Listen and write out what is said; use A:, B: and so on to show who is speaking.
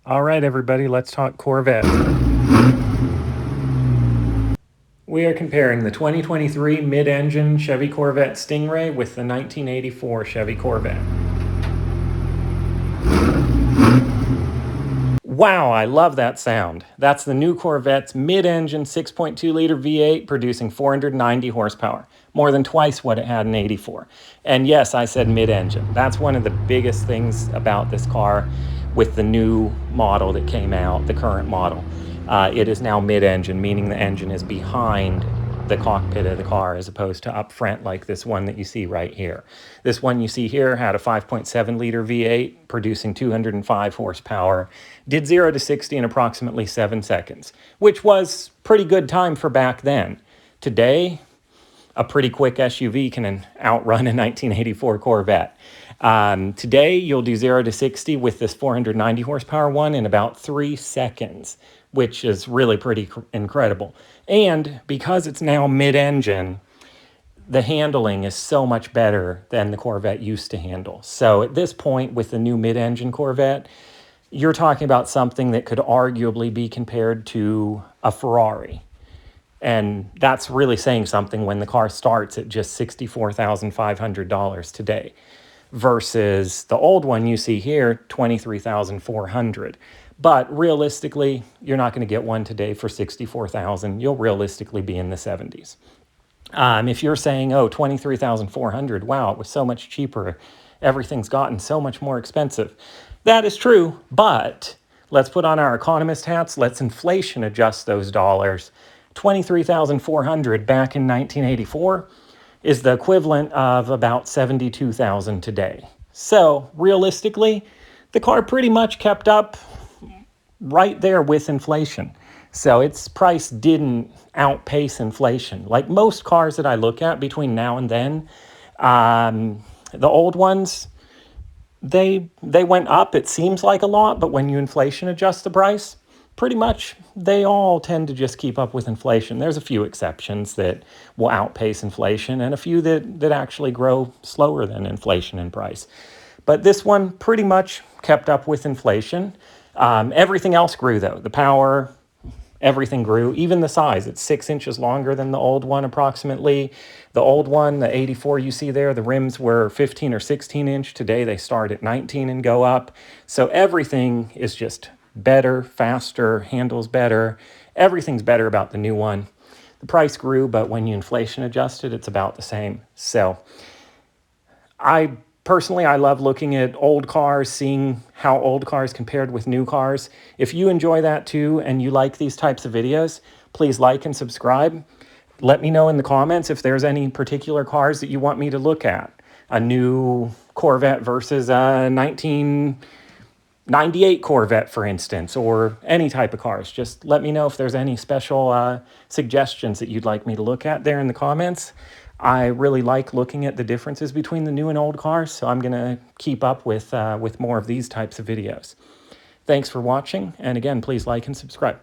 A: All right, everybody, let's talk Corvette. We are comparing the 2023 mid-engine Chevy Corvette Stingray with the 1984 Chevy Corvette. Wow, I love that sound. That's the new Corvette's mid-engine 6.2-liter V8 producing 490 horsepower, more than twice what it had in 84. And yes, I said mid-engine. That's one of the biggest things about this car with the new model that came out, the current model. It is now mid-engine, meaning the engine is behind the cockpit of the car as opposed to up front like this one that you see right here. This one you see here had a 5.7-liter V8 producing 205 horsepower, did 0 to 60 in approximately 7 seconds, which was pretty good time for back then. Today, a pretty quick SUV can outrun a 1984 Corvette. Today, you'll do 0 to 60 with this 490 horsepower one in about 3 seconds, which is really pretty incredible. And because it's now mid-engine, the handling is so much better than the Corvette used to handle. So at this point, with the new mid-engine Corvette, you're talking about something that could arguably be compared to a Ferrari. And that's really saying something when the car starts at just $64,500 today versus the old one you see here, $23,400. But realistically, you're not going to get one today for $64,000. You'll realistically be in the 70s. If you're saying, oh, $23,400, wow, it was so much cheaper, everything's gotten so much more expensive. That is true, but let's put on our economist hats. Let's inflation adjust those dollars. $23,400 back in 1984 is the equivalent of about $72,000 today. So realistically, the car pretty much kept up right there with inflation. So its price didn't outpace inflation. Like most cars that I look at between now and then, the old ones, they went up, it seems like a lot, but when you inflation adjust the price, pretty much they all tend to just keep up with inflation. There's a few exceptions that will outpace inflation and a few that actually grow slower than inflation in price. But this one pretty much kept up with inflation. Everything else grew though. The power, everything grew, even the size. It's 6 inches longer than the old one approximately. The old one, the 84 you see there, the rims were 15 or 16 inch. Today they start at 19 and go up. So everything is just better, faster, handles better. Everything's better about the new one. The price grew, but when you inflation adjust it, it's about the same. So Personally, I love looking at old cars, seeing how old cars compared with new cars. If you enjoy that too and you like these types of videos, please like and subscribe. Let me know in the comments if there's any particular cars that you want me to look at. A new Corvette versus a 1998 Corvette, for instance, or any type of cars. Just let me know if there's any special suggestions that you'd like me to look at there in the comments. I really like looking at the differences between the new and old cars, so I'm going to keep up with more of these types of videos. Thanks for watching, and again, please like and subscribe.